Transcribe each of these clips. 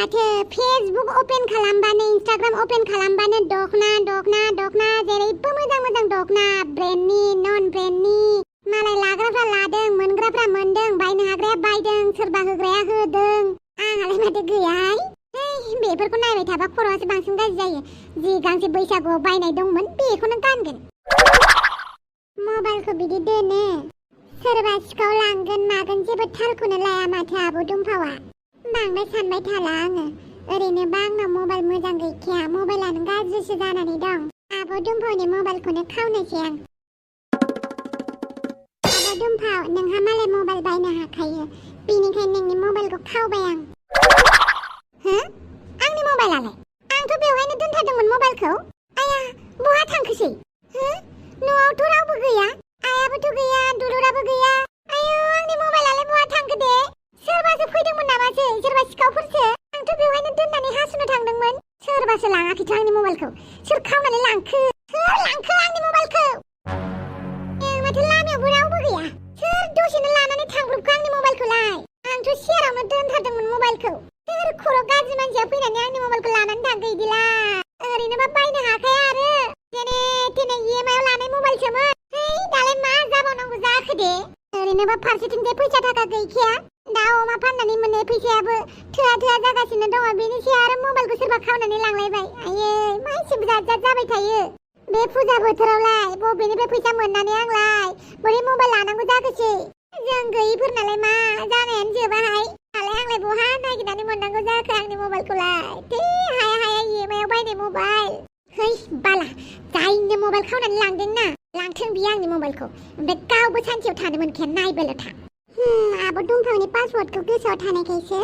माथो Facebook open खालामबानो Instagram open खालामबानो दखना जेरैबो मोजां दखना ब्रेन्डनि नन ब्रेन्डनि मालाय लाग्राफ्रा लादों मोनग्राफ्रा मोनदों बायनो हाग्राया बायदों सोरबा होग्राया होदों आंहालाय माथो गैयाहाय बेफोरखौ नायबाय थाबा खर'आसो बांसिन गाज्रि जायो जि गांसे बैसागुआव बायनाय दंमोन बेखौनो गानगोन मबाइलखौ बिदि दोनो सोरबा सिखाव लांगोन मागोन जेबो थालखौनो लाया माथो आब' दुम्फावा बांद्राय सानबाय थाला आङो ओरैनोबा आंनाव मबाइल मोजां गैखाया मबाइलानो गाज्रिसो जानानै दं आब' दुम्फावनि मबाइलखौनो खावनोसै आं आब' दुम्फाव नोंहा मालाय मबाइल बायनो हाखायो बेनिखायनो नोंनि मबाइलखौ खावबाय आं हो आंनि मबाइलालाय आंथ' बेवहायनो दोनथारदोंमोन मबाइलखौ आया बहा थांखोसै हो न'आवथ' रावबो गैया आयाबोथ' गैया दुलुराबो गैया आयौ आंनि मबाइलालाय बहा थांखो दे सोरबासो फैदोंमोन नामासै सोरबा सिखावफोरसो आंथ' बेवहायनो दोननानै हासुनो थांदोंमोन सोरबासो लाङाखैथ' आंनि मबाइलखौ सोर खावनानै लांखो सोर लांखो आंनि मबाइलखौ माथो लामायावबो रावबो गैया सोर दसेनो लानानै थांब्रबखो आंनि मबाइलखौलाय आंथ' सेरावनो दोनथारदोंमोन मबाइलखौ सोर खर' गाज्रि मानसिया फैनानै आंनि मबाइलखौ लानानै थांखो इदिला ओरैनोबा बायनो हाखाया आरो जेने तेने EMI आव लानाय मबाइलसोमोन दालाय मा जाबावनांगौ जाखो दे ओरैनोबा फारसेथिं जे फैसा थाखा गैखाया दाउ अमा फाननानै मोननाय फैसायाबो थोआ जागासिनो दङ बेनिसै आरो मबाइलखौ सोरबा खावनानै लांलायबाय आयै मा एसे जात जाबाय थायो बे फुजा बोथोरावलाय बबेनिफ्राय फैसा मोननानै आंलाय बोरै मबाइल लानांगौ जाखोसै जों गैयिफोरनालाय मा जानायानो जोबाहाय दालाय आंलाय बहा नागिरनानै मोननांगौ जाखो आंनि मबाइलखौलाय थै हाया EMI आव बायनाय मबाइल है बाला जायनो मबाइल खावनानै लांदों ना लांथों बियो आंनि मबाइलखौ ओमफ्राय गावबो सानसेयाव थानो मोनखाया नायबोल' था आब' दुम्फावनि पासवर्डखौ गोसोआव थानायखायसो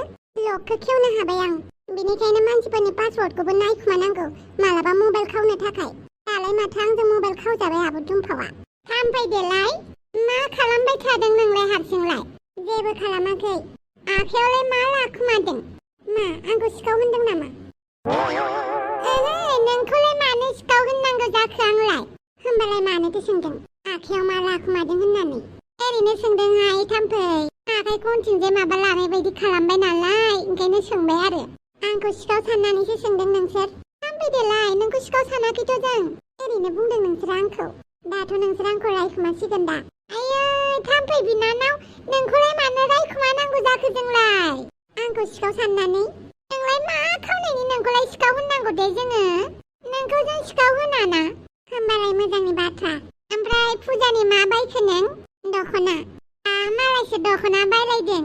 लकखौ खेवनो हाबाय आं बेनिखायनो मानसिफोरनि पासवर्डखौबो नायखुमानांगौ मालाबा मबाइल खावनो थाखाय दालाय माथो आंजों मबाइल खावजाबाय आब' दुम्फावा थांफै देलाय मा खालामबाय थादों नोंलाय हारसिंलाय जेबो खालामाखै आखायावलाय मा लाखुमादों मा आंखौ सिखाव होनदों नामा नोंखौलाय मानो सिखाव होननांगौ जाखो आंलाय होमबालाय मानोथो सोंदों आखायाव मा लाखुमादों होननानै ओरैनो सोंदोंहाय थाम्फै आखाइखौ उनथिंजाय माबा लानाय बायदि खालामबाय नालाय ओंखायनो सोंबाय आरो आंखौ सिखाव साननानैसो सोंदों नोंसोर थाम्फै देलाय नोंखौ सिखाव सानाखैथ' जों ओरैनो बुंदों नोंसोर आंखौ दाथ' नोंसोर आंखौ रायखुमासिगोन दा आयै थाम्फै बिनानाव नोंखौलाय मानो रायखुमानांगौ जाखो जोंलाय आंखौ सिखाव साननानै नोंलाय मा खावनायनि नोंखौलाय सिखाव होननांगौ दे जोङो नोंखौ जों सिखाव होनाना होमबालाय मोजांनि बाथ्रा ओमफ्राय फुजानि मा बायखो नों दख'ना मालायसो दख'ना बायलायदों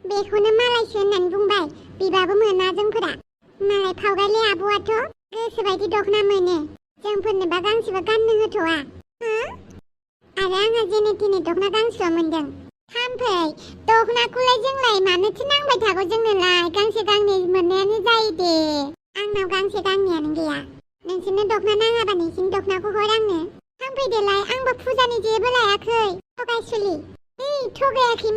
बेखौनो मालायसो होननानै बुंबाय बिबाबो मोना जोंफोरा मालाय फावगालि आब'आथ' गोसोबायदि दख'ना मोनो जोंफोरनोबा गांसेबो गाननो होथ'आ आरो आंहा जेने तेने दख'ना गांसेल' मोनदों थाम्फै दख'नाखौलाय जोंलाय मानोथो नांबाय थागौ जोंनोलाय गांसे गांनै मोननायानो जायो दे आंनाव गांसे गांनैयानो गैया नोंसोरनो दख'ना नाङाबा नोंसिनि दख'नाखौ हर आंनो थाम्फै देलाय आंबो फुजानि जेबो लायाखै थगायसुलि थगायाखै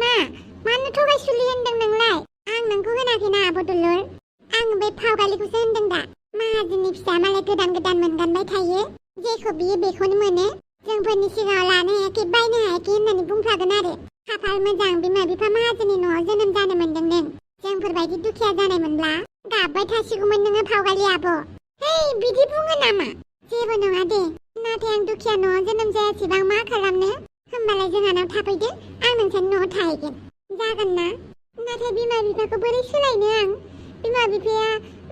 मानो थगायसुलि होनदों नोंलाय आं नोंखौ होनाखैना आब' दुलुर आं बे फावगालिखौसो होनदों दा माहाजोननि फिसा मालाय गोदान मोनगानबाय थायो जेखौ बियो बेखौनो मोनो जोंफोरनि सिगाङाव लानो हायाखै बायनो हायाखै होननानै बुंफ्लागोन आरो खाफाल मोजां बिमा बिफा माहाजोननि न'आव जोनोम जानो मोनदों नों जोंफोरबायदि दुखिया जानायमोनब्ला गाबबाय थासिगौमोन नोङो फावगालि आब' बिदि बुङो नामा जेबो नङा दे नाथाय आं दुखिया न'आव जोनोम जायासैबा मा खालामनो होमबालाय जोंहानाव थाफैदो आं नोंसोरनि न'आव थाहैगोन जागोन ना नाथाय बिमा बिफाखौ बोरै सोलायनो आं बिमा बिफाया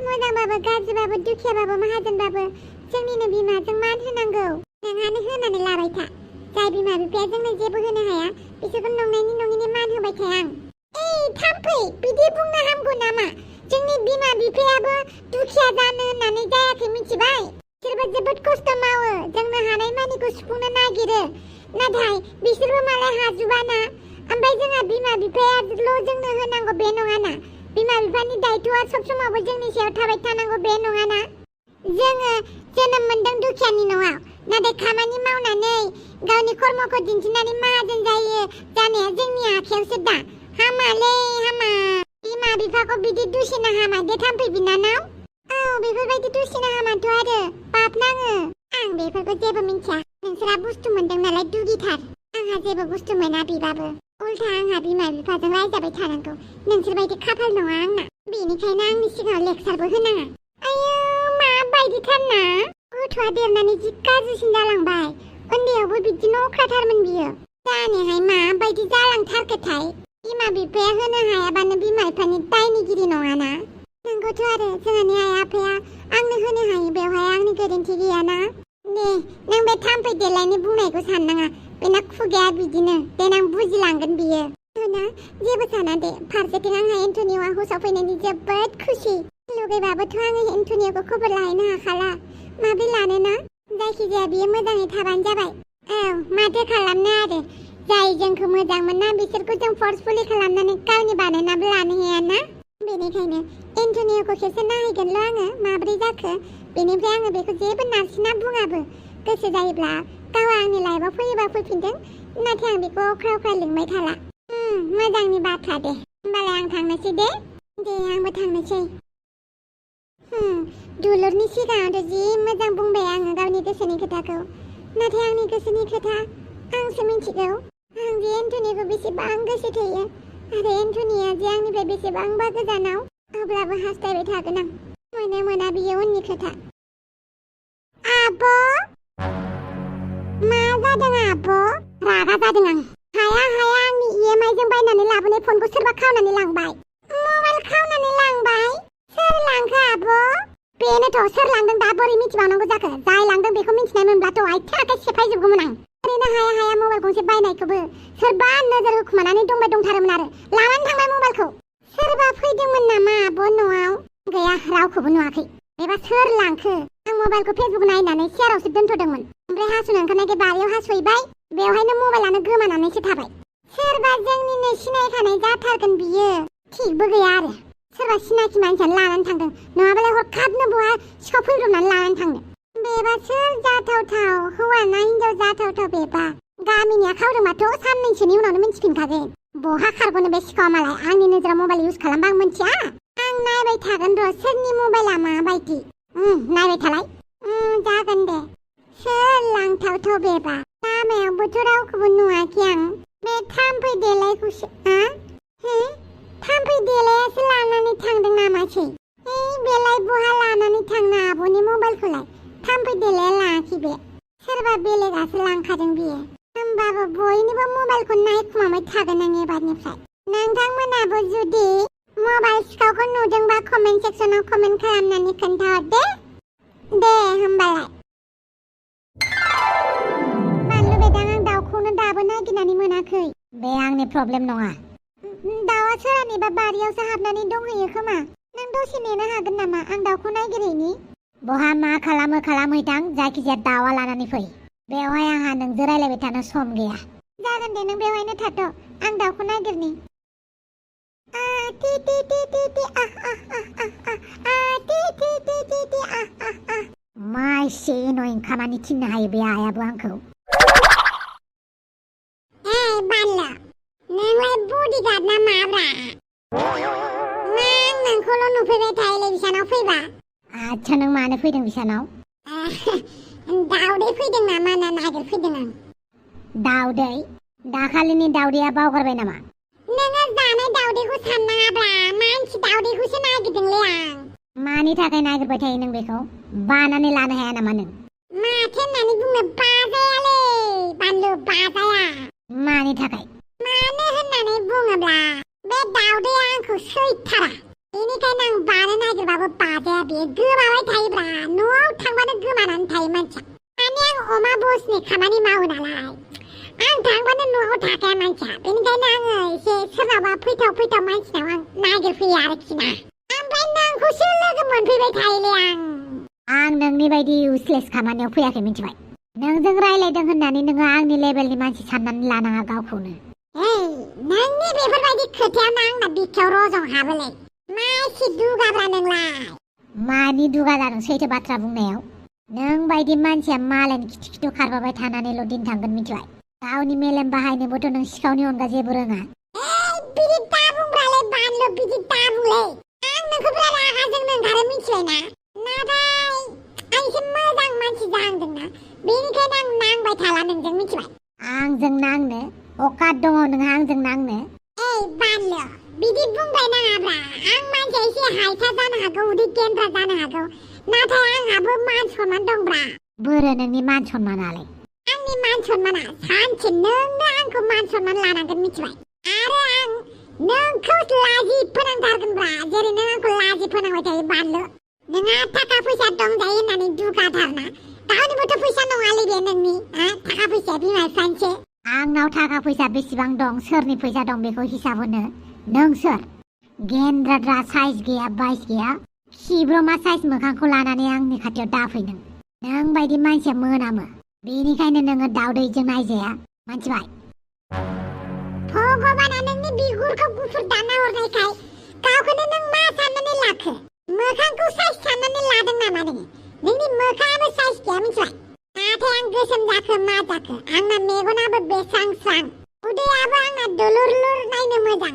मोजांबाबो गाज्रिबाबो दुखियाबाबो माहाजोनबाबो जोंनिनो बिमाजों मान होनांगौ नोंहानो होनानै लाबाय था जाय बिमा बिफाया जोंनो जेबो होनो हाया बिसोरखौ नङिनि मान होबाय थाया आं थाम्फै बिदि बुंनो हामगौ नामा जोंनि बिमा बिफायाबो दुखिया जानो होननानै जायाखै मिथिबाय बिसोरबो जोबोद खस्थ' मावो जोंनो हानाय मानिखौ सुफुंनो नागिरो नाथाय बिसोरबो मालाय हाजोबाना ओमफ्राय जोंहा बिमा बिफायाल' जोंनो होनांगौ बे नङाना बिमा बिफानि दायथ'आ सब समावबो जोंनि सायाव थाबाय थानांगौ बे नङाना जोङो जोनोम मोनदों दुखियानि न'आव नाथाय खामानि मावनानै गावनि कर्मखौ दिन्थिनानै माहाजोन जानाया जोंनि आखायावसो दा हामालै हामा बिमा बिफाखौ बिदि दुसिनो हामा दे थाम्फै बिनानाव बेफोरबायदि दुसिनो हामाथ' आरो पाप नाङो आं बेफोरखौ जेबो मिन्थिया नोंसोरा बुस्थु मोनदों नालाय दुगिथार आंहा जेबो बुस्थु मोना बिबाबो उल्था आंहा बिमा बिफाजों रायजाबाय थानांगौ नोंसोरबायदि खाफाल नङा आंना बेनिखायनो आंनि सिगाङाव लेक्सारबो होनाङा आयौ माबायदिथारना गथ'आ देरनानै जि गाज्रिसिन जालांबाय उन्दैयावबो बिदिनो अख्राथारमोन बियो जानोहाय माबायदि जालांथारखोथाय बिमा बिफाया होनो हायाबानो बिमा बिफानि दायनिगिरि नङाना नंगौथ' आरो जोंहानि आइ आफाया आंनो होनो हायो बेवहाय आंनि गोरोन्थि गैयाना दे नों बे थाम्फै देलायनि बुंनायखौ साननाङा बेना खुगाया बिदिनो देनां बुजिलांगोन बियो होना जेबो साना दे फारसेथिं आंहा एन्टनिय'आ हसाव फैनायनि जोबोद खुसि लुगैबाबोथ' आङो एन्टनिय'खौ खबर लाहैनो हाखाला माबोरै लानोना जायखिजाया बियो मोजाङै थाबानो जाबाय औ माथो खालामनो आरो जाय जोंखौ मोजां मोना बिसोरखौ जों फर्सफुलि खालामनानै गावनि बानायनाबो लानो हायाना बेनिखायनो एन्टनिय'खौ खेबसे नायहैगोनल' आङो माबोरै जाखो बेनिफ्राय आङो बेखौ जेबो नारसिना बुङाबो गोसो जायोब्ला गावआ आंनि लाइफआव फैयोबा फैफिनदों नाथाय आं बेखौ अख्रा अख्रा लिंबाय थाला मोजांनि बाथ्रा दे होमबालाय आं थांनोसै दे आंबो थांनोसै दुलुरनि सिगाङावथ' जि मोजां बुंबाय आङो गावनि गोसोनि खोथाखौ नाथाय आंनि गोसोनि खोथा आंसो मिथिगौ आं जे एन्टनिखौ बेसेबां गोसो थोयो आरो एन्टनिया जे आंनिफ्राय बेसेबांबा गोजानाव अब्लाबो हास्थायबाय थागोन आं मोना मोना बियो उननि खोथा आब' मा जादों आब' रागा जादों आं हाया आंनि EMI जों बायनानै लाबोनाय फनखौ सोरबा खावनानै लांबाय मबाइल खावनानै लांबाय सोर लांखो आब' बेनोथ' सोर लांदों दा बोरै मिथिबावनांगौ जाखो जाय लांदों बेखौ मिथिनाय मोनब्लाथ' आथिं आखाइ सेफायजोबगौमोन आं ओरैनो हाया मबाइल गंसे बायनायखौबो सोरबा नोजोर होखुमानानै दंथारोमोन आरो लानानै थांबाय मबाइलखौ सोरबा फैदोंमोन नामा आब' न'आव गैया रावखौबो नुवाखै एबा सोर लांखो आं मबाइलखौ फेसबुक नायनानै सेरावसो दोनथ'दोंमोन ओमफ्राय हासुनो ओंखारनायखाय बारियाव हास'हैबाय बेवहायनो मबाइलानो गोमानानैसो थाबाय सोरबा जोंनिनो सिनायखानाय जाथारगोन बियो थिगबो गैया आरो सोरबा सिनाखि मानसियानो लानानै थांदों नङाबालाय हरखाबनो बहा सिखाव फैब्रबनानै लानानै थांनो बेबा सोर जाथावथाव हौवा ना हिनजाव जाथावथाव बेबा गामिनिया खावदोंबाथ' साननैसोनि उनावनो मिन्थिफिनखागोन बहा खारग'नो बे सिखावा मालाय आंनि नोजोराव मबाइल इउज खालामबा आं मिन्थिया आं नायबाय थागोन र' सोरनि मबाइला माबायदि नायबाय थालाय जागोन दे सोर लांथावथाव बेबा लामायावबोथ' रावखौबो नुवाखै आं बे थाम्फै देलायखौसो थाम्फै देलायासो लानानै थांदों नामासै बेलाय बहा लानानै थांनो आब'नि मबाइलखौलाय थाम्फै देलाया लायाखै बे सोरबा बेलेगासो लांखादों बियो होमबाबो बयनिबो मबाइलखौ नायखुमाबाय थागोन आं एबारनिफ्राय नोंथांमोनाबो जुदि मबाइल सिखावखौ नुदोंबा कमेन्ट सेक्सनाव कमेन्ट खालामनानै खोन्थाहर दे होमबालाय बानलु बेदां आं दाउखौनो दाबो नागिरनानै मोनाखै बे आंनि प्रब्लेम नङा दाउआ सोरनिबा बारियावसो हाबनानै दंहैयो खोमा नों दसे नेनो हागोन नामा आं दाउखौ नागिरहैनि बहा मा खालामो खालामहैथां जायखिजाया दाउआ लानानै फै बेवहाय आंहा नोंजों रायलायबाय थानो सम गैया जागोन दे नों बेवहायनो थाथ' आं दाउखौ नागिरनि मा एसे एन'यिं खामानि थिननो हायो बे आइयाबो आंखौ बानलु नोंलाय बडिगार्ड ना माब्रा आं नोंखौल' नुफैबाय थायोलै बिसानाव फैबा आच्छा नों मानो फैदों बिसानाव दाउदै फैदों नामा ना नागिरफैदों आं दाउदै दाखालिनि दाउदैया बावगारबाय नामा नोङो जानाय दाउदैखौ साननाङाब्रा मानसि दाउदैखौसो नागिरदोंलै आं मानि थाखाय नागिरबाय थायो नों बेखौ बानानै लानो हाया नामा नों माथो होननानै बुंनो बाजायालै बानलु बाजाया मानि थाखाय मानो होननानै बुङोब्ला बे दाउदैया आंखौ सैथारा बेनिखायनो आं बानो नागिरबाबो बाजाया बेयो गोमाबाय थायोब्रा न'आव थांबानो गोमानानै थायो मानसिया माने आं अमा बसनि खामानि मावो नालाय आं थांबानो न'आव थाखाया मानसिया बेनिखायनो आङो एसे सोरनावबा फैथाव मानसिनाव आं नागिरफैयो आरोखि ना ओमफ्राय नोंखौसो लोगो मोनफैबाय थायोलै आं नोंनि बायदि इउजलेस खामानियाव फैयाखै मिथिबाय नोंजों रायलायदों होननानै नोङो आंनि लेभेलनि मानसि साननानै लानाङा गावखौनो नोंनि बेफोरबायदि खोथायावनो आंना बिखायाव रजं हाबोलै मा एसे दुगाब्रा नोंलाय मानि दुगा जादों सैथो बाथ्रा बुंनायाव नों बायदि मानसिया मालायनि खिथु खारबाबाय थानानैल' दिन थांगोन मिथिबाय गावनि मेलेम बाहायनोबोथ' नों सिखावनि अनगा जेबो रोङा बिदि दा बुंब्रालै बानलु बिदि दा बुंलै आं नोंखौ बिराद रागा जोंनो ओंखारो मिथिबाय ना नाथाय आं एसे मोजां मानसि जाहांदोंना बेनिखायनो आं नांबाय थाला नोंजों मिथिबाय आंजों नांनो अकात दङ नोंहा आंजों नांनो ओइ बानलु बिदि बुंबाय नाङाब्रा आं मानसिया एसे हायथा जानो हागौ उदै गेन्द्रा जानो हागौ नाथाय आंहाबो मान सनमान दंब्रा बोरो नोंनि मान सनमानालाय आंनि मान सनमाना सानसे नोंनो आंखौ मान सनमान लानांगोन मिथिबाय आरो आं नोंखौ लाजि फोनांथारगोनब्रा जेरै नों आंखौ लाजि फोनांबाय थायो बानलु नोंहा थाखा फैसा दं जायो होननानै दुगाथारना गावनिबोथ' फैसा नङालै बे नोंनि थाखा फैसाया बिमा बिफानिसो आंनाव थाखा फैसा बेसेबां दं सोरनि फैसा दं बेखौ हिसाब होनो नों सोर गेन्द्राद्रा साइज गैया बाइस गैया खिब्रमा साइज मोखांखौ लानानै आंनि खाथियाव दाफै नों बायदि मानसिया मोनामो बेनिखायनो नोङो दावदैजों नायजाया मिथिबाय भगबाना नोंनि बिगुरखौ गुफुर दाना हरनायखाय गावखौनो नों मा साननानै लाखो मोखांखौ साइज साननानै लादों नामा नोङो नोंनि मोखाङाबो साइज गैया मिथिबाय नाथाय आं गोसोम जाखो मा जाखो आंना मेगनाबो बेसां स्रां उदैयाबो आंना दुलुरलुर नायनो मोजां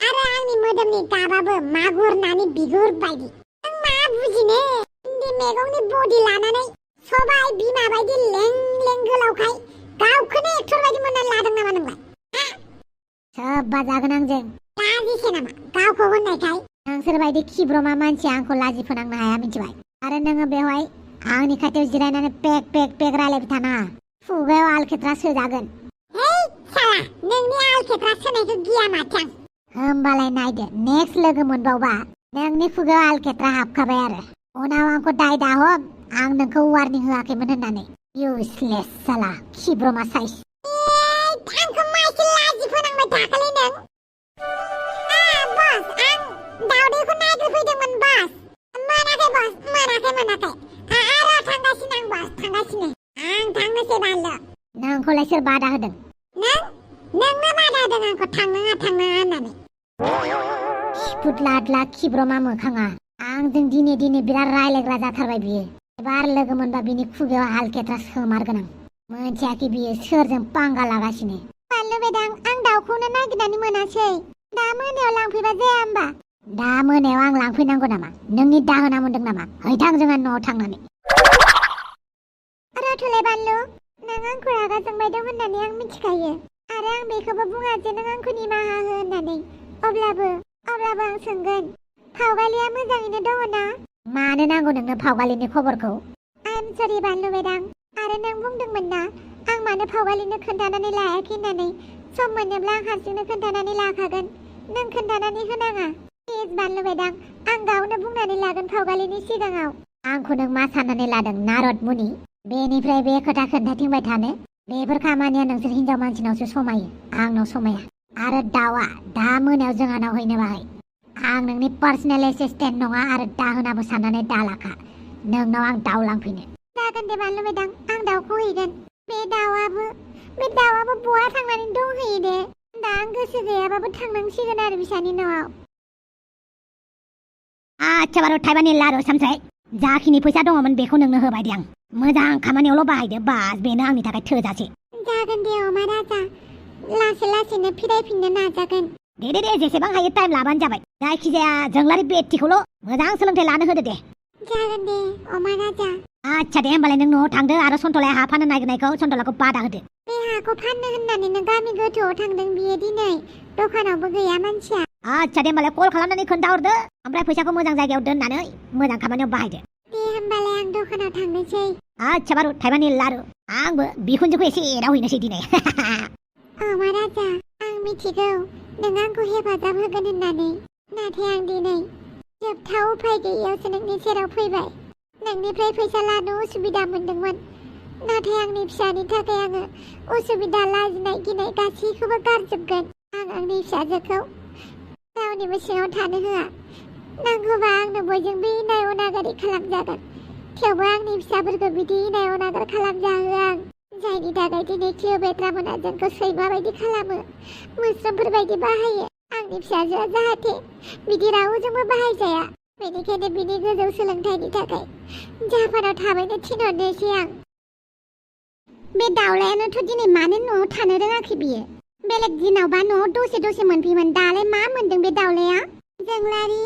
आरो आंनि मोदोमनि गाबाबो मागुर नानि बिगुर बायदि नों मा बुजिनो इन्दि मैगंनि बडि लानानै सबाय बिमा बायदि लें लें गोलावखाय गावखौनो एक्टर बायदि मोननानै लादों नामा नोंलाय सोब्बा जागोन आंजों लाजिसै नामा गावखौ होननायखाय नोंसोर बायदि खिब्रमा मानसिया आंखौ लाजि फोनांनो हाया मिथिबाय आरो नोङो बेवहाय आंनि खाथियाव जिरायनानै पेक पेक पेक रायलायबाय थानाङा खुगायाव आलखेथ्रा सोजागोन हेइ साला नोंनि आलखेथ्रा सोनायखौ गिया माथो आं होमबालाय नायदो नेक्स्ट लोगो मोनबावबा नोंनि खुगायाव आलखेथ्रा हाबखाबाय आरो उनाव आंखौ दाय दाहम आं नोंखौ वार्निं होआखैमोन होननानै इउसलेस साला खिब्रमा साइज आंखौ माइसो लाजि फोनांबाय थाखालै नों बस आं दावदैखौ नागिरफैदोंमोन बस मोनाखै बस मोनाखै आरो थांगासिनो आं बस थांगासिनो आं थांनोसै बानलु नोंखौलाय सोर बादा होदों नोंनो बादा होदों आंखौ थांनाङा होननानै फुटलादला खिब्रमा मोखाङा आंजों दिने बिराद रायलायग्रा जाथारबाय बियो एबार लोगो मोनबा बिनि खुगायाव हालखेथ्रा सोमारगोन आं मोनथियाखै बियो सोरजों पांगा लागासिनो बानलु बेदां आं दाउखौनो नागिरनानै मोनासै दा मोनायाव लांफैबा जाया होमबा दा मोनायाव आं लांफैनांगौ नामा नोंनि दाहोना मोनदों नामा हैथां जोंहा न'आव थांनानै रथ'लाय बानलु नों आंखौ रागा जोंबाय दं होननानै आं मिथिखायो आरो आं बेखौबो बुङा जे नों आंखौ निमाहा हो होननानै अब्लाबो आं सोंगोन फावगालिया मोजाङैनो दङ ना मानो नांगौ नोंनो फावगालिनि खबरखौ आइ एम सरि बानलु बेदां आरो नों बुंदोंमोन ना आं मानो फावगालिनो खोन्थानानै लायाखै होननानै सम मोनोब्ला आं हारसिंनो खोन्थानानै लाखागोन नों खोन्थानानै होनाङा प्लिज बानलु बेदां आं गावनो बुंनानै लागोन फावगालिनि सिगाङाव आंखौ नों मा साननानै लादों नारद मुनि बेनिफ्राय बे खोथा खोन्थाथिंबाय थानो बेफोर खामानिया नोंसोर हिनजाव मानसिनावसो समायो आंनाव समाया आरो दाउआ दा मोनायाव जोंहानाव हैनो बाहाय आं नोंनि पार्सनेल एसिस्टेन्ट नङा आरो दाहोनाबो साननानै दालाखा नोंनाव आं दाउ लांफैनो जागोन दे बानलु बेदां आं दाउखौ हैगोन बे दाउआबो बहा थांनानै दंहैयो दे दा आं गोसो गैयाबाबो थांनांसिगोन आरो बिसानि न'आव आच्छा बार' थाइबानि लारु सामसाय जाखिनि फैसा दङमोन बेखौ नोंनो होबाय दे आं मोजां खामानियावल' बाहायदो बास बेनो आंनि थाखाय थोजासे जागोन दे अमा राजा लासैनो फिरायफिननो नाजागोन दे जेसेबां हायो टाइम लाबानो जाबाय जायखिजाया जोंलारि बेटिखौल' मोजां सोलोंथाइ लानो होदो दे जागोन दे अमा राजा आच्छा दे होमबालाय नों न'आव थांदो आरो सन्तलाया हा फाननो नागिरनायखौ सन्तलाखौ बादा होदो बे हाखौ फाननो होननानैनो गामि गोथौआव थांदों बियो दिनै दखानावबो गैया मानसिया आच्छा दे होमबालाय कल खालामनानै खोन्थाहरदो ओमफ्राय फैसाखौ मोजां जायगायाव दोननानै मोजां खामानियाव बाहायदो दे होमबालाय आं दखानाव थांनोसै आच्छा बारु थाइबानि लारु आंबो बिखुनजोखौ एसे एदावहैनोसै दिनै अमा राजा आं मिथिगौ नों आंखौ हेफाजाब होगोन होननानै नाथाय आं दिनै जोबथा उफाय गैयैयावसो नोंनि सेराव फैबाय नोंनिफ्राय फैसा लानो उसुबिदा मोनदोंमोन नाथाय आंनि फिसानि थाखाय आङो उसुबिदा लाजिनाय गिनाय गासैखौबो गारजोबगोन आं आंनि फिसाजोखौ रावनिबो सिङाव थानो होआ नांगौबा आंनो बयजोंबो इनाय अनागारि खालामजागोन थेवबो आंनि फिसाफोरखौ बिदि इनाय अनागार खालामजाहोआ आं जायनि थाखाय दिनै क्लिअपेट्रा मोना जोंखौ सैमा बायदि खालामो मोस्रोमफोर बायदि बाहायो आंनि फिसाजोआ जाहाथे बिदि रावजोंबो बाहायजाया बेनिखायनो बिनि गोजौ सोलोंथाइनि थाखाय जापानाव थाबैनो थिनहरनोसै आं बे दाउलायानोथ' दिनै मानो न'आव थानो रोङाखै बियो बेलेग दिनावबा न'आव दसे मोनफैयोमोन दालाय मा मोनदों बे दाउलाया जोंलारि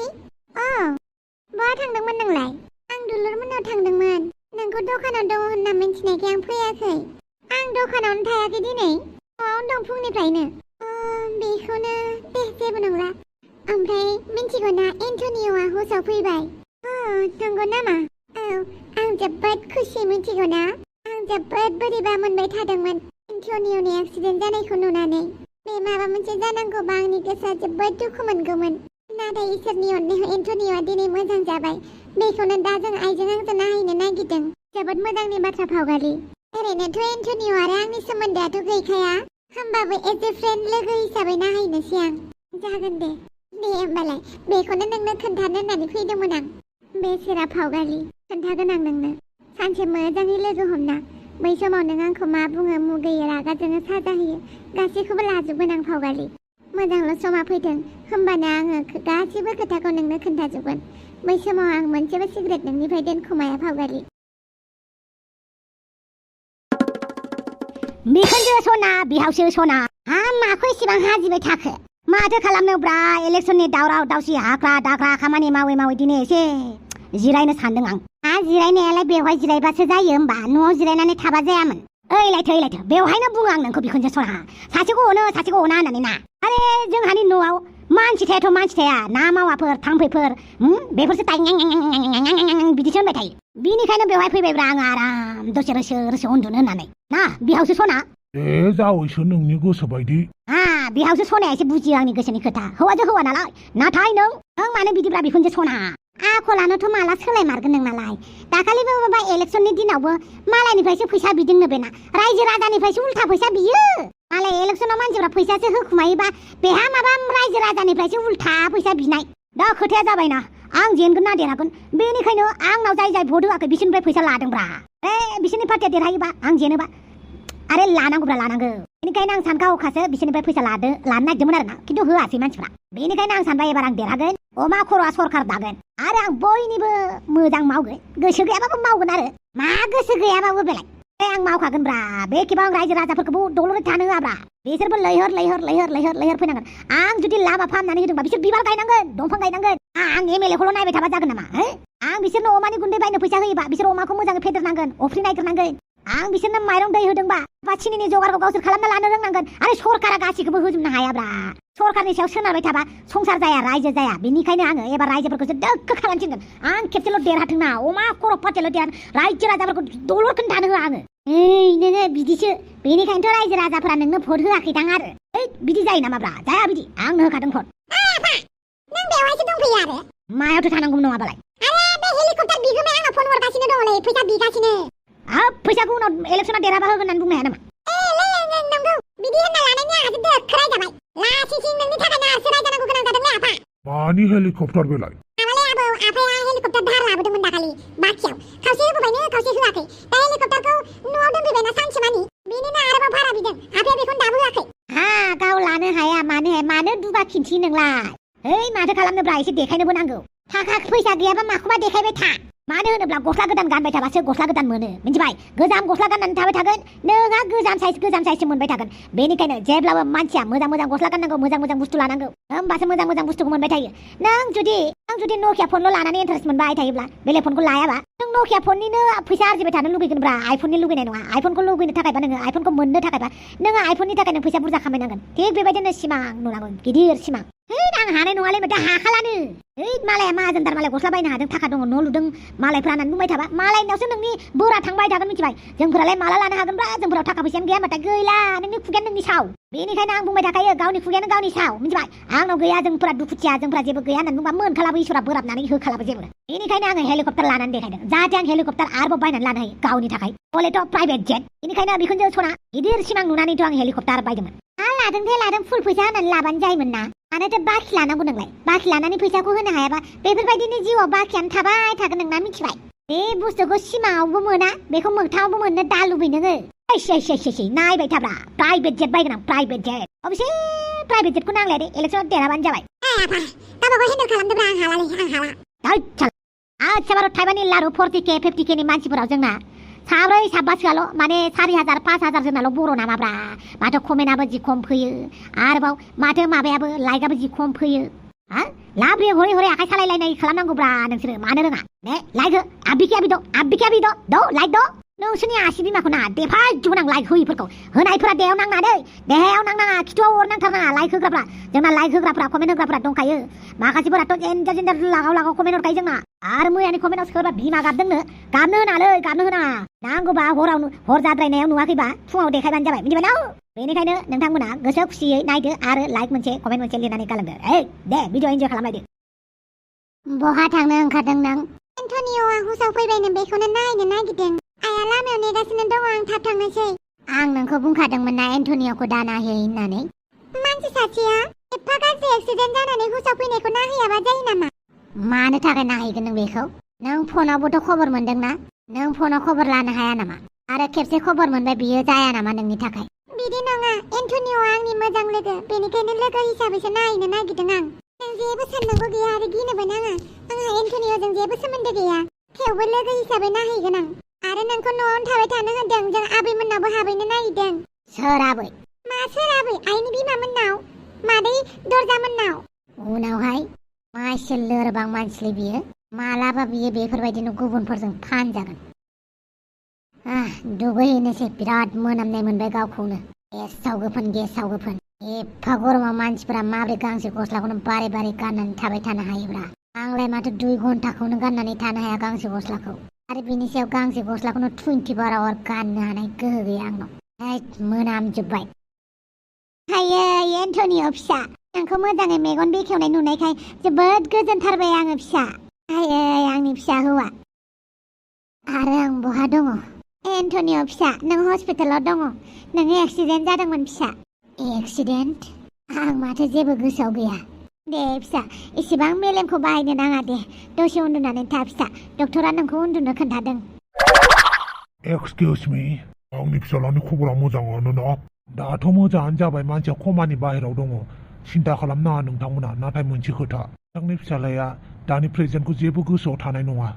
बहा थांदोंमोन नोंलाय आं दुलुर मोननाव थांदोंमोन नोंखौ दखानाव दङ होनना मिन्थिनायखाय आं फैयाखै आं दखानावनो थायाखै दिनै दं फुंनिफ्रायनो बेखौनो दे जेबो नंला ओमफ्राय मिन्थिगौ ना एन्टनिय'आ हस्टआव फैबाय नंगौ नामा आं जोबोद खुसि मिन्थिगौ ना आं जोबोद बोरैबा मोनबाय थादोंमोन एन्टनिय'नि एक्सिडेन्ट जानायखौ नुनानै बे माबा मोनसे जानांगौबा आंनि गोसोआ जोबोद दुखु मोनगौमोन नाथाय इसोरनि अननायाव एन्टनिय'आ दिनै मोजां जाबाय बेखौनो दा जों आइजों आंजों नायहैनो नागिरदों जोबोद मोजांनि बाथ्रा फावगारि ओरैनोथ' एन्टनिय' आरो आंनि सोमोन्दोआथ' गैखाया होमबाबो एज ए फ्रेन्ड लोगो हिसाबै नायहैनोसै आं जागोन दे होमबालाय बेखौनो नोंनो खोन्थानो होननानै फैदोंमोन आं बेसेरा फावगारि खोन्थागोन आं नोंनो सानसे मोजाङै लोगो हमना बै समाव नों आंखौ मा बुङो मुगैयो रागा जोङो साजा होयो गासैखौबो लाजोबगोन आं फावगारि मोजांल' समा फैथों होमबानो आङो गासैबो खोथाखौ नोंनो खोन्थाजोबगोन बै समाव आं मोनसेबो सिगारेट नोंनिफ्राय दोनखोमाया फावगारि बिखुनजो सना बिहावसो सना माखौ एसेबां हाजिबाय थाखो माथो खालामनोब्रा इलेक्सननि दावराव दावसि हाख्रा दाख्रा खामानि मावै मावै दिनै एसे जिरायनो सानदों आं जिरायनायालाय बेवहाय जिरायबासो जायो होमबा न'आव जिरायनानै थाबा जायामोन ओइलायथो बेवहायनो बुङो आं नोंखौ बिखुनजो सना सासेखौ अनो होननानै ना आरे जोंहानि न'आव मानसि थाया ना मावाफोर थाम्फैफोर बेफोरसो बिदिसो होनबाय थायो बिनिखायनो बेवहाय फैबायब्रा आङो आराम दसे रोसो उन्दुनो होननानै ना बिहावसो सना जावैसो नोंनि गोसो बायदि बिहावसो सनाया एसे बुजियो आंनि गोसोनि खोथा हौवाजों हौवा नालाय नाथाय नों मानो बिदिब्ला बिखुनजो सना आखलानोथ' माला सोलायमारगोन नोंनालाय दाखालिबो माबा इलेक्सननि दिनावबो मालायनिफ्रायसो फैसा बिदोंनो बेना रायजो राजानिफ्रायसो उल्था फैसा बियो मालाय इलेक्सनाव मानसिफ्रा फैसासो होखुमायोबा बेहा माबा रायजो राजानिफ्रायसो उल्था फैसा बिनाय दा खोथाया जाबायना आं जेनगोन ना देरहागोन बेनिखायनो आंनाव जाय भट होआखै बिसोरनिफ्राय फैसा लादोंब्रा बिसोरनि पार्टिया देरहायोबा आं जेनोबा आरे लानांगौब्रा लानांगौ बेनिखायनो आं सानखा अखासो बिसोरनिफ्राय फैसा लानो नागिरदोंमोन आरोना खिन्थु होआसै मानसिफ्रा बेनिखायनो आं सानबाय एबार आं देरहागोन अमा खर'आ सरखार दागोन आरो आं बयनिबो मोजां मावगोन गोसो गैयाबाबो मावगोन आरो मा गोसो गैयाबाबो बेलाय आं मावखागोनब्रा बे खेबाव आं रायजो राजाफोरखौबो दलरै थानो होआब्रा बिसोरबो लैहोर फैनांगोन आं जुदि लामा फाहामनानै होदोंबा बिसोर बिबार गायनांगोन दंफां गायनांगोन आं एमएलएखौल' नायबाय थाबा जागोन नामा आं बिसोरनो अमानि गुन्दै बायनो फैसा होयोबा बिसोर अमाखौ मोजाङै फेदेरनांगोन अफ्रि नायग्रोनांगोन आं बिसोरनो माइरं दै होदोंबा सिनिनि जगारखौ गावसोर खालामना लानो रोंनांगोन आरो सरकारा गासैखौबो होजोबनो हायाब्रा सरकारनि सायाव सोनारबाय थाबा संसार जाया रायजो जाया बेनिखायनो आङो एबार रायजोफोरखौसो दोक्को खालामसिनगोन आं खेबसेल' देरहाथों ना अमा खर' फाटेल' देरहाथों रायजो राजाफोरखौ दलर खोन्थानो होआ आङो नोङो बिदिसो बेनिखायनोथ' रायजो राजाफोरा नोंनो भट होआखैदां आरो बिदि जायो नामाब्रा जाया बिदि आंनो होखादों भट नों बेवहायसो दंफैयो आरो मायावथो थानांगौमोन नङाबालाय आरे बे हेलिकप्टार बिगोमाया आंनाव फन हरगासिनो दङलै फैसा बिगासिनो फैसाखौ उनाव इलेक्सना देरहाबा होगोन होननानै बुंनो हाया नामा नंगौ बिदि होनना लानायनि आंहासो दोखो रायजाबाय लासिंसिं नोंनि थाखायनो आंसो रायजानांगौ गोनां जादोंलै आफा मानि हेलिकप्टार बेलाय आफाया हेलिकप्टार धार लाबोदोंमोन दाखालि बाखियाव खावसे होबोबायनो खावसे होआखै दा हेलिकप्टारखौ न'आव दोनफैबायना सानसे मानि बेनिनो आरोबाव भारा बिदों आफाया बेखौनो दाबो होआखै गाव लानो हाया मानो दुबा खिन्थि नोंलाय माथो खालामनोब्रा एसे देखायनोबो नांगौ थाखा फैसा गैयाबा माखौबा देखायबाय था मानो होनोब्ला गस्ला गोदान गानबाय थाबासो गस्ला गोदान मोनो मिथिबाय गोजाम गस्ला गाननानै थाबाय थागोन नोंहा गोजाम साइजसो मोनबाय थागोन बेनिखायनो जेब्लाबो मानसिया मोजां गस्ला गाननांगौ मोजां बुस्थु लानांगौ होमबासो मोजां बुस्थुखौ मोनबाय थायो नों जुदि नकिया फनल' लानानै इन्टारेस्ट मोनबाय थायोब्ला बेलेग फनखौ लायाबा नों नकिया फननिनो फैसा आरजिबाय थानो लुगैगोनब्रा आइफननि लुगैनाय नङा आइफनखौ लुगैनो थाखायबा नोङो आइफनखौ मोननो थाखायबा नोङो आइफननि थाखाय नों फैसा बुरजा खामायनांगोन थिग बेबायदिनो सिमां नुनांगौ गिदिर सिमां आं हानाय नङालै माथो हाखालानो मालाया माहाजोनदार मालाय गस्ला बायनो हादों थाखा दङ न' लुदों मालायफ्रा होननानै बुंबाय थाबा मालायनावसो नोंनि बोरा थांबाय थागोन मिथिबाय जोंफोरालाय माला लानो हागोनब्रा जोंफोराव थाखा फैसायानो गैया होनबाथाय गैला नोंनि खुगायानो नोंनि साव बेनिखायनो आं बुंबाय थाखायो गावनि खुगायानो गावनि साव मिथिबाय आंनाव गैया जोंफोरा दुखुथिया जोंफोरा जेबो गैया होननानै बुंबा मोनखालाबो इसोरा बोराबनानै होखालाबो जेबो बेनिखायनो आङो हेलिकप्टार लानानै देखायदों जाहाथे आं हेलिकप्टार आरोबाव बायनानै लानो हायो गावनि थाखाय हलेथ' प्राइभेट जेट बेनिखायनो बिखुनजो सना गिदिर सिमां नुनानैथ' आं हेलिकप्टार बायदोंमोन लादों फुल फैसा होनानै लाबानो जायोमोन ना मानोथो बाखि लानांगौ नोंलाय बाखि लानानै फैसाखौ होनो हायाबा बेफोरबायदिनो जिउआव बाखियानो थाबाय थागोन नोंना मिथिबाय बे बुस्थुखौ सिमाङावबो मोना बेखौ मोगथाङावबो मोननो दा लुबै नोङो नायबाय थाब्रा प्राइभेट जेट बायगोन आं प्राइभेट जेट अबसे प्राइभेट जेटखौ नांलाया दे इलेक्सनाव देरहाबानो जाबाय गावबागाव हेन्डेल खालामदोब्रा आं हाला आच्छा बार' थाइबानि लारु 40K 50K नि मानसिफोराव जोंना साब्रै साबासोआल' माने 4,000 5,000 जोंनाल' बर' नामाब्रा माथो कमेन्टआबो जि खम फैयो आरोबाव माथो माबायाबो लाइकआबो जि खम फैयो लाब्रे हरे आखाइ सालायलायनाय खालामनांगौब्रा नोंसोरो मानो रोङा लाइक हो आबिके आबिद' लाइक द' नोंसोरनि आसि बिमाखौ ना देफा जुनां लाइक होयिफोरखौ होनायफोरा देयाव नांना दै देहायाव नांनाङा खिथुआव अरनांथारनाङा लाइक होग्राफ्रा जोंना लाइक होग्राफ्रा कमेन्ट होग्राफ्रा दंखायो माखासेफोराथ' जेन्जार जेन्जार लागाव कमेन्ट हरखायो जोंना आरो मैयानि कमेन्टआव सोरबा बिमा गाबदोंनो गाबनो होनालै गाबनो होनाङा नांगौबा हर जाद्रायनायाव नुवाखैबा फुङाव देखायबानो जाबाय मिथिबाय ना बेनिखायनो नोंथांमोना गोसो खुसियै नायदो आरो लाइक मोनसे कमेन्ट मोनसे लिरनानै गालांदो दे भिडिअ एन्जय खालामलायदो बहा थांनो ओंखारदों नों एन्टनिय'आ हुसाव फैबायनो बेखौनो नायनो नागिरदों आइया लामायाव नेगासिनो दङ आं थाब थांनोसै आं नोंखौ बुंखादोंमोन ना एन्टनिय'खौ दा नायहै होननानै मानसि सासेया एफा गाज्रि एक्सिडेन्ट जानानै हुसाव फैनायखौ नायहैयाबा जायो नामा मानो थाखाय नायहैगोन नों बेखौ नों फनावबोथ' खबर मोनदोंना नों फनाव खबर लानो हाया नामा आरो खेबसे खबर मोनबाय बियो जाया नामा नोंनि थाखाय बिदि नङा एन्टनिय'आ आंनि मोजां लोगो बेनिखायनो लोगो हिसाबैसो नायनो नागिरदों आं नों जेबो साननांगौ गैया आरो गिनोबो नाङा आंहा एन्टनिय'जों जेबो सोमोन्दो गैया थेवबो लोगो हिसाबै नायहैगोन आं आरो नोंखौ न'आवनो थाबाय थानो होदों जों आबैमोननावबो हाबैनो नागिरदों सोर आबै मा सोर आबै आइनि बिमामोननाव मादै दरजामोननाव उनावहाय मा एसे लोरबां मानसिलै बियो मालाबा बियो बेफोरबायदिनो गुबुनफोरजों फानजागोन दुगैहैनोसै बिराद मोनामनाय मोनबाय गावखौनो गेसाव गोफोन एफा गरमाव मानसिफोरा माबोरै गांसे गस्लाखौनो बारे बारे गाननानै थाबाय थानो हायोब्रा आंलाय माथो 2 घन्टाखौनो गाननानै थानो हाया गांसे गस्लाखौ आरो बिनि सायाव गांसे गस्लाखौनो 24 आवार गाननो हानाय गोहो गैया आंनाव मोनामजोब्बाय हायो एन्टनिय' फिसा नोंखौ मोजाङै मेगन बेखेवनाय नुनायखाय जोबोद गोजोनथारबाय आङो फिसा हायो आंनि फिसा हौवा आरो आं बहा दङ एन्टनिय' फिसा नों हस्पिटालाव दङ नोङो एक्सिडेन्ट जादोंमोन फिसा एक्सिडेन्ट आं माथो जेबो गोसोआव गैया दे फिसा एसेबां मेलेमखौ बाहायनो नाङा दे दसे उन्दुनानै था फिसा डक्टरा नोंखौ उन्दुनो खोन्थादों एक्सकिउज मी आंनि फिसालानि खबरा मोजाङानो ना दाथ' मोजाङानो जाबाय मानसिया खमानि बाहेरायाव दङ सिन्था खालामनाङा नोंथांमोना नाथाय मोनसे खोथा नोंथांनि फिसालाया दानि प्रेजेन्टखौ जेबो गोसोआव थानाय नङा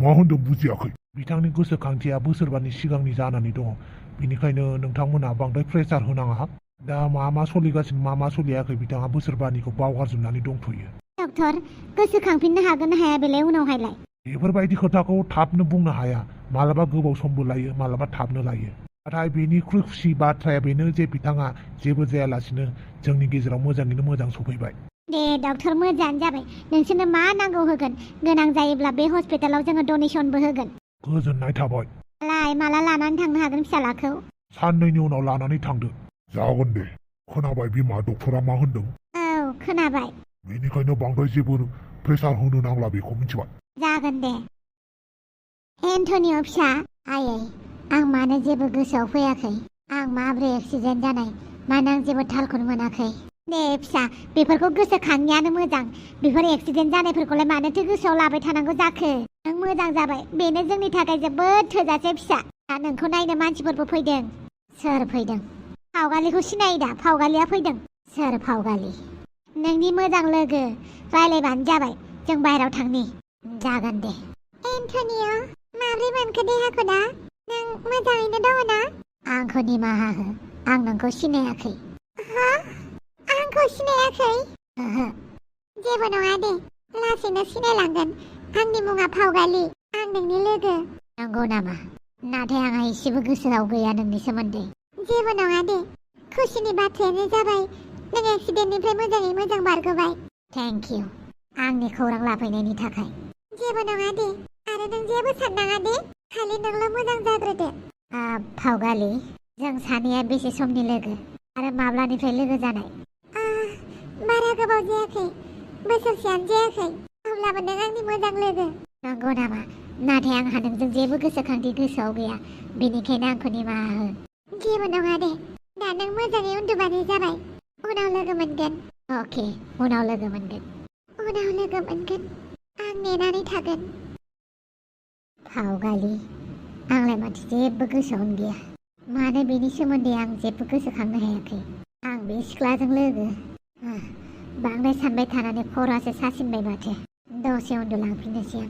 मा होनदों बुजियाखै बिथांनि गोसोखांथिया बोसोरबानि सिगांनि जानानै दङ बेनिखायनो नोंथांमोना बांद्राय प्रेसार होनाङा दा मा सोलिगासिनो मा सोलियाखै बिथाङा बोसोरबानिखौ बावगारजोबनानै दंथ'यो डक्टर गोसोखांफिननो हागोन ना हाया बेलाय उनावहायलाय बेफोरबायदि खोथाखौ थाबनो बुंनो हाया मालाबा गोबाव समबो लायो मालाबा थाबनो लायो नाथाय बेनिख्रुइ खुसि बाथ्राया बेनो जे बिथाङा जेबो जायालासिनो जोंनि गेजेराव मोजाङैनो मोजां सफैबाय दे डक्टर मोजाङानो जाबाय नोंसोरनो मा नांगौ होगोन गोनां जायोब्ला बे हस्पिटालाव जोङो डनेसनबो होगोन गोजोननाय थाबाय माला लानानै थांनो हागोन फिसालाखौ साननैनि उनाव लानानै थांदो जागोन दे खोनाबाय बिमा डक्टरा मा होनदों औ खोनाबाय बेनिखायनो बांद्राय जेबो प्रेसार होनो नांला बेखौ मिथिबाय जागोन दे एन्टनिय' फिसा आयै आं मानो जेबो गोसोआव फैयाखै आं माब्रै एक्सिडेन्ट जानाय मानो आं जेबो थालखौनो मोनाखै दे फिसा बेफोरखौ गोसोखाङियानो मोजां बेफोर एक्सिडेन्ट जानायफोरखौलाय मानोथो गोसोआव लाबाय थानांगौ जाखो नों मोजां जाबाय बेनो जोंनि थाखाय जोबोद थोजासे फिसा दा नोंखौ नायनो मानसिफोरबो फैदों सोर फैदों फावगालिखौ सिनायो दा फावगालिया फैदों सोर फावगालि नोंनि मोजां लोगो रायलायबानो जाबाय जों बाहेरायाव थांनि जागोन दे एन्टनिय' माब्रै मोनखो देहाखौ दा नों मोजाङैनो दङ ना आंखौ निमाहा हो आं नोंखौ सिनायाखै आंखौ सिनायाखै ओहो जेबो नङा दे लासैनो सिनायलांगोन आंनि मुङा फावगालि आं नोंनि लोगो नंगौ नामा नाथाय आंहा एसेबो गोसोआव गैया नोंनि सोमोन्दै जेबो नङा दे खुसिनि बाथ्रायानो जाबाय नों एक्सिडेन्टनिफ्राय मोजाङै मोजां बारग'बाय थेंक इउ आंनि खौरां लाफैनायनि थाखाय जेबो नङा दे आरो नों जेबो साननाङा दे खालि नोंल' मोजां जाग्रोदो फावगालि जों सानैया बेसे समनि लोगो आरो माब्लानिफ्राय लोगो जानाय बारा गोबाव जायाखै बोसोरसेयानो जायाखै अब्लाबो नों आंनि मोजां लोगो नंगौ नामा नाथाय आंहा नोंजों जेबो गोसोखांथि गोसोआव गैया बेनिखायनो आंखौ निमाहा हो जेबो नङा दे दा नों मोजाङै उन्दुबानो जाबाय उनाव लोगो मोनगोन अके उनाव लोगो मोनगोन आं नेनानै थागोन फावगालि आंलाय माथो जेबो गोसोआवनो गैया मानो बेनि सोमोन्दै आं जेबो गोसोखांनो हायाखै आं बे सिख्लाजों लोगो बांद्राय सानबाय थानानै खर'आसो सासिनबाय माथो दसे उन्दुलांफिननोसै आं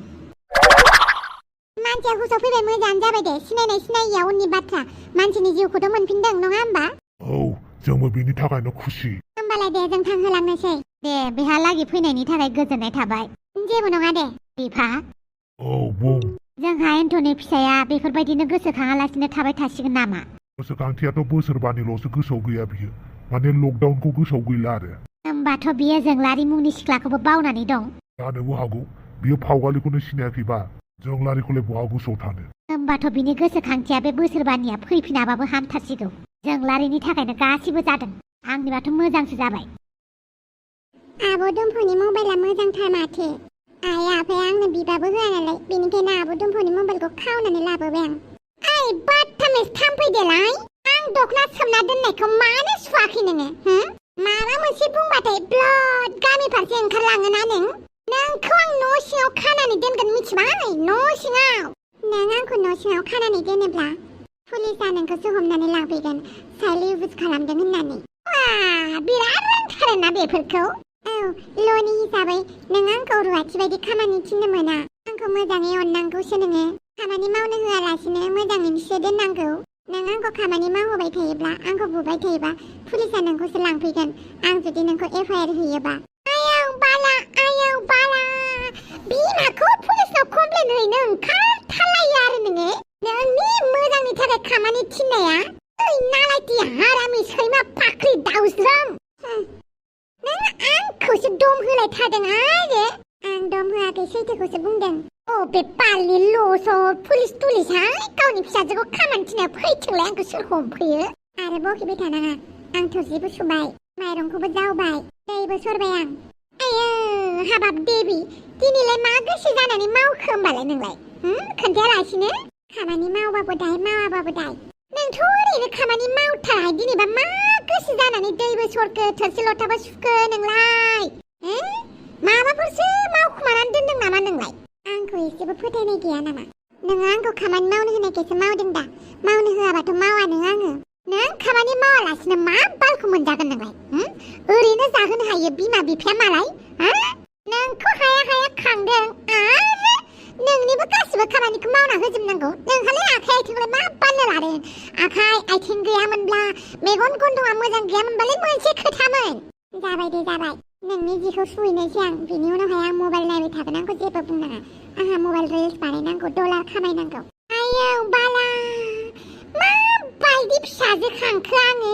मानसिया हुसाव फैबाय मोजाङानो जाबाय दे सिनायनाय सिनायिया उननि बाथ्रा मानसिनि जिउखौथ' मोनफिनदों नङा होमबा औ जोंबो बेनि थाखायनो खुसि होमबालाय दे जों थांहोलांनोसै दे बेहालागै फैनायनि थाखाय गोजोननाय थाबाय जेबो नङा दे बिफा औ बुं जोंहा एन्टनि धोनि फिसाया बेफोरबायदिनो गोसोखाङालासिनो थाबाय थासिगोन नामा? गोसोखांथियाथ' बोसोरबानिल'सो गोसोआव गैया बियो माने लकडाउनखौ गोसोआव गैला आरो होमबाथ' बियो जोंलारि मुंनि सिख्लाखौबो बावनानै दं। जानोबो हागौ बियो फावगालिखौनो सिनायाखैबा जोंलारिखौलाय बहा गोसोआव थानो। होमबाथ' बिनि गोसोखांथिया बे बोसोरबानिया फैफिनाबाबो हामथारसिगौ। जोंलारिनि थाखायनो गासिबो जादों। आंनिबाथ' मोजांसो जाबाय। आब' दुम्फ'नि मबाइला मोजांथार माथो। आइ आफाया आंनो बिबाबो होआ नालाय बेनिखायनो आब' दुम्फ'नि मबाइलखौ खावनानै लाबोबाय आं। ओइ बादथामिस थाम्फैदोलाय आं दख'ना सोमना दोननायखौ मानो सुवाखै नोङो? माबा मोनसे बुंबाथाय ब्लड गामि फारसे ओंखारलाङोना नोंखौ आं न' सिङाव खानानै दोनगोन मिथिबाय? न' सिङाव नों आंखौ न' सिङाव खानानै दोनोब्ला पुलिसआ नोंखौसो हमनानै लांफैगोन चाइल्ड एबिउस खालामदों होननानै। बिराद रोंथारोना बेफोरखौ। औ ल'नि हिसाबै नों आंखौ रुवाथि बायदि खामानि थिननो मोना। आंखौ मोजाङै अननांगौसो नोङो। खामानि मावनो होआलासिनो मोजाङैसो दोननांगौ। नों आंखौ खामानि मावहोबाय थायोब्ला आंखौ बुबाय थायोबा पुलिसआ नोंखौसो लांफैगोन आं जुदि नोंखौ एफआइआर होयोबा। आयौ बाला बिमाखौ पुलिसनाव कमप्लेन हैनो ओंखारथारलायो आरो नोङो। नोंनि मोजांनि थाखाय खामानि थिननाया ओइ नालायथि हारामि सैमा फाख्रि दाउज्रोम। नों आंखौसो दम होलायथारदों आरो आं दम होआखै सैथोखौसो बुंदों। बे बालनि लस पुलिसहाय गावनि फिसाजोखौ खामानि थिननायाव फैथोंलाय आंखौ सोर हमफैयो। आरो बखिबाय थानाङा आं थोरसिबो सुबाय माइरंखौबो जावबाय दैबो सरबाय आं। आयो हाबाब देबि दिनैलाय मा गोसो जानानै मावखो होमबालाय नोंलाय? खोन्थायालासिनो खामानि मावबाबो दाय मावाबाबो दाय नोंथ' ओरैनो खामानि मावथाराहाय दिनैबा मा गोसो जानानै दैबो सरखो थोरसि लथाबो सुखो नोंलाय? माबाफोरसो मावखुमानानै दोनदों नामा नोंलाय? आंखौ एसेबो फोथायनाय गैया नामा? नोङो आंखौ खामानि मावनो होनायखायसो मावदों दा। मावनो होआबाथ' मावानो आङो। नों खामानि मावालासिनो मा बालखौ मोनजागोन नोंलाय? ओरैनो जाहोनो हायो बिमा बिफाया मालाय? नोंखौ हाया खांदों आरो नोंनिबो गासिबो खामानिखौ मावना होजोबनांगौ। नोंहालाय आखाइ आथिंलाय मा बाननो लादों? आखाइ आथिं गैयामोनब्ला मेगन गन्थङा मोजां गैयामोनबालाय मोनसे खोथामोन। जाबाय दे जाबाय नोंनि जिखौ सुहैनोसै आं। बिनि उनावहाय आं मबाइल नायबाय थागोन आंखौ जेबो बुंनाङा। आंहा मबाइल रिल्स बानायनांगौ डलार खामायनांगौ। आयौ बाला माबायदि फिसाजो खांखो आङो।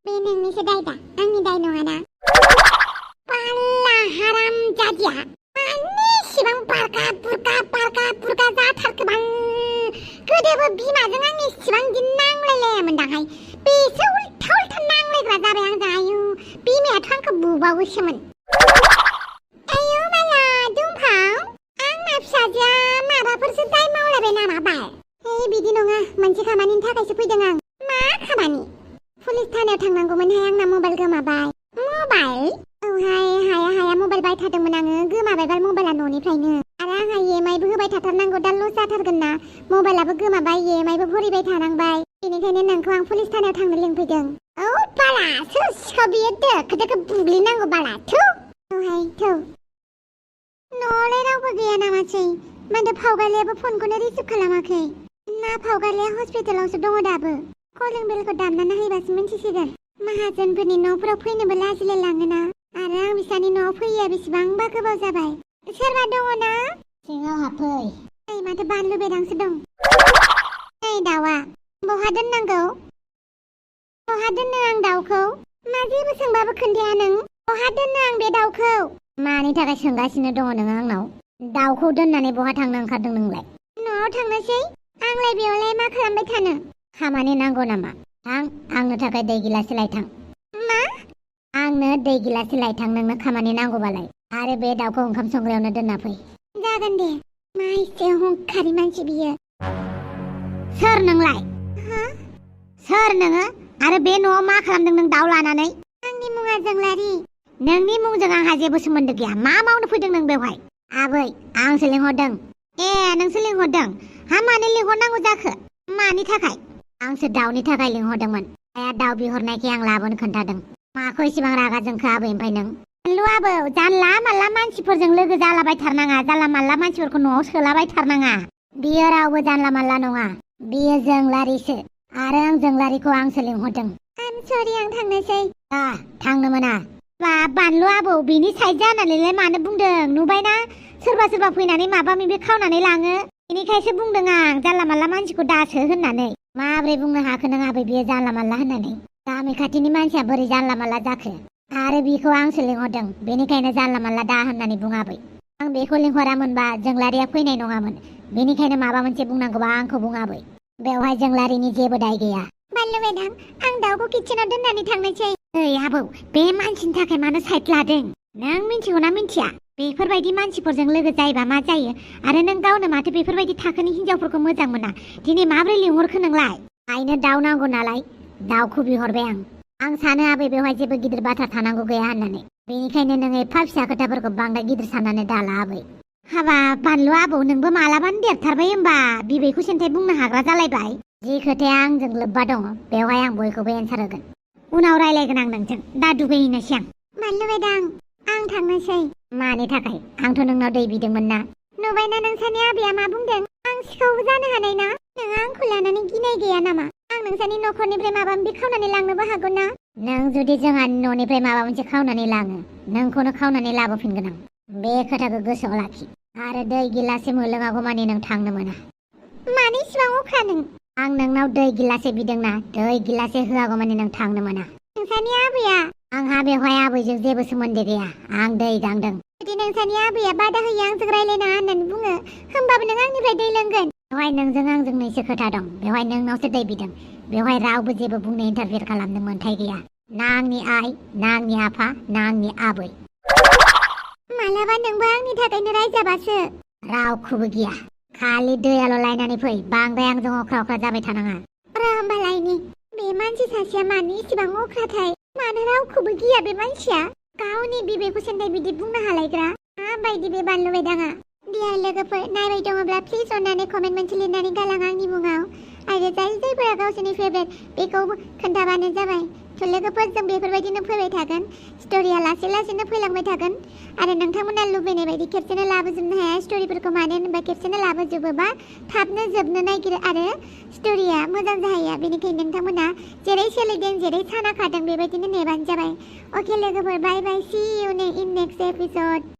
बे नोंनिसो दाय दा आंनि दाय नङाना। बाला हाराम जादिया मानो इसेबां बारगा बुरगा जाथारखोबां। गोदोबो बिमाजों आं इसेबां बिदि नांलायलायामोनदांहाय। बेसो उल्था नांलायग्रा जाबाय आंजों। आयु बिमायाथ' आंखौ बुबावोसोमोन। आयौ बाला दुम्फाव आंना फिसाजोआ माबाफोरसो दाय मावलायबाय नामा बाल? बिदि नङा मोनसे खामानिनि थाखायसो फैदों आं। मा खामानि? पुलिस थानायाव थांनांगौमोनहाय आंना मबाइल गोमाबाय। मबाइल? औहाय हाया मबाइल बायथारदोंमोन आङो गोमाबाय मबाइला न'निफ्रायनो। आरो आंहा इएमआइबो होबाय थाथारनांगौ दा लस जाथारगोन ना। मबाइलाबो गोमाबाय इएमआइबो भरिबाय थानांबाय। बेनिखायनो नोंखौ आं पुलिस थानायाव थांनो लिंफैदों। औ बाला सोर सिखाव बियो दोखो बुग्लिनांगौ बाला थौ। औहाय थौ। न'आवलाय रावबो गैया नामासै? माथो फावगालियाबो फनखौनो रिसिभ खालामाखै। ना फावगालिया हस्पिटालावसो दङ दाबो? कलिं बेलखौ दामनानै होबासो मिन्थिसिगोन। माहाजोनफोरनि न'फोराव फैनोबो लाजिलाय लाङोना। आरो आं बिसानि न'आव फैया बेसेबांबा गोबाव जाबाय। सोरबा दङ ना? सिङाव हाबफै। माथो बानलु बेदांसो दं। दाउआ बहा दोननांगौ? बहा दोननो आं दाउखौ? मा जेबो सोंबाबो खोन्थाया नों? बहा दोननो आं बे दाउखौ? मानि थाखाय सोंगासिनो दङ नोङो आंनाव? दाउखौ दोननानै बहा थांनो ओंखारदों नोंलाय? न'आव थांनोसै। आंलाय बेयावलाय मा खालामबाय थानो? खामानि नांगौ नामा? आंनो थाखाय दै गिलाससे लायथां। मा? आंनो दै गिलाससे लायथां नोंनो खामानि नांगौबालाय। आरो बे दाउखौ ओंखाम संग्रायावनो दोनना फै। जागोन दे। मा एसे हंखारि मानसि बियो। सोर नोंलाय? सोर नोङो? आरो बे न'आव मा खालामदों नों दाउ लानानै? आंनि मुङा जोंलारि। नोंनि मुंजों आंहा जेबो सोमोन्दो गैया। मा मावनो फैदों नों बेवहाय? आबै आंसो लिंहरदों। नोंसो लिंहरदों? मानो लिंहरनांगौ जाखो? मानि थाखाय? आंसो दाउनि थाखाय लिंहरदोंमोन। आया दाउ बिहरनायखाय आं लाबोनो खोन्थादों। माखौ इसेबां रागा जोंखो आबै ओमफ्राय नों? आबौ जानला मानला मानसिफोरजों लोगो जालाबायथारनाङा। जानला मानला मानसिफोरखौ न'आव सोलाबायथारनाङा। बियो रावबो जानला मानला नङा। बियो जोंलारिसो। आरो आं जोंलारिखौ आंसो लिंहरदों। आम सरि आं थांनोसै। थांनो मोना। बानलु आबौ बिनि साइड जानानैलाय मानो बुंदों? नुबायना सोरबा फैनानै माबा माबि खावनानै लाङो। बेनिखायसो बुंदों आं जानला मानला मानसिखौ दासो होननानै। माब्रै बुंनो हाखो नों आबै बियो जानला मानला होननानै? गामि खाथिनि मानसिया बोरै जानला मानला जाखो? आरो बिखौ आंसो लिंहरदों, बेनिखायनो जानला मानला दा होननानै बुं आबै। आं बेखौ लिंहरामोनबा जोंलारिया फैनाय नङामोन, बेनिखायनो माबा मोनसे बुंनांगौबा आंखौ बुं आबै। बेवहाय जोंलारिनि जेबो दाय गैया। बानलु मेदाम, आं दाउखौ किटचेनाव दोननानै थांनोसै। ओइ आबौ, बे मानसिनि थाखाय मानो साइड लादों? नों मिन्थिगौना मिन्थिया बेफोरबायदि मानसिफोरजों लोगो जायोबा मा जायो? आरो नों गावनो माथो बेफोरबायदि थाखोनि हिनजावफोरखौ मोजां मोना? दिनै माब्रै लिंहरखो नोंलाय? आइनो दाउ नांगौ नालाय दाउखौ बिहरबाय आं सानो आबै बेवहाय जेबो गिदिर बाथ्रा थानांगौ गैया होननानै। बेनिखायनो नों एफा फिसा खोथाफोरखौ बांद्राय गिदिर साननानै दाला आबै। हाबा बानलु आबौ, नोंबो मालाबानो देरथारबाय होमबा बिबैखौ सेन्थाय बुंनो हाग्रा जालायबाय। जि खोथाया आंजों लोब्बा दङ बेवहाय आं बयखौबो एन्सार होगोन। उनाव रायलायगोन आं नोंजों, दा दुगैहैनोसै आं। बानलु मेदाम, आं थांनोसै। मानि थाखाय? आंथ' नोंनाव दै बिदोंमोन ना। नुबायना नोंसानि आबैया मा बुंदों? आं सिखावबो जानो हानाय ना? नोंहा आंखौ लानानै गिनाय गैया नामा? आं नोंसानि न'खरनिफ्राय माबा माबि खावनानै लांनोबो हागौ ना? नों जुदि जोंहानि न'निफ्राय माबा मोनसे खावनानै लाङो, नोंखौनो खावनानै लाबोफिनगोन आं। बे खोथाखौ गोसोआव लाखि। आरो दै गिलासे मोनलोङागौमानि नों थांनो मोना। मानो इसिबां अख्रा नों? आं नोंनाव दै गिलासे बिदोंना, दै गिलासे होआगौमानि नों थांनो मोना। नोंसानि आबैया? आंहा बेवहाय आबैजों जेबो सोमोन्दो गैया, आं दै गांदों। जुदि नोंसानि आबैया बादा होयो आंजों रायलायनाङा होननानै बुङो, होमबाबो नों आंनिफ्राय दै लोंगोन। बेवहाय नोंजों आंजों नैसो खोथा दं। बेवहाय नोंनावसो दै बिदों। बेवहाय रावबो जेबो बुंनो इन्टारफेयार खालामनो मोन्थाय गैया। ना आंनि आइ, ना आंनि आफा, ना आंनि आबै। मालाबा नोंबो आंनि थाखायनो रायजाबासो। रावखौबो गिया। खालि दैयाल' लायनानै फै, बांद्राय आंजों अख्रा अख्रा जाबाय थानाङा। होमबालायनि बे मानसि सासेया मानो इसिबां अख्राथाय? मानो रावखौबो गिया बे मानसिया? गावनि बिबैखौ सेन्थाय बिदि बुंनो हालायग्रा माबायदि बे बानलु मेदामा? डियार लोगोफोर, नायबाय दङब्ला प्लिज अननानै कमेन्ट मोनसे लिरनानै गालां आंनि मुङाव। आरो जायफोरा गावसोरनि फेभरेट बेखौ खोन्थाबानो जाबाय। थ' लोगोफोर, जों बेफोरबायदिनो फैबाय थागोन। स्ट'रिया लासै लासैनो फैलांबाय थागोन। आरो नोंथांमोना लुबैनाय बायदि खेबसेनो लाबोजोबनो हाया स्ट'रिफोरखौ, मानो होनोबा खेबसेनो लाबोजोबोबा थाबनो जोबनो नागिरो आरो स्ट'रिया मोजां जाहैया। बेनिखायनो नोंथांमोना जेरै सोलिदों, जेरै साना खादों बेबायदिनो नेबानो जाबाय। अके लोगोफोर, bye bye, see you in next episode.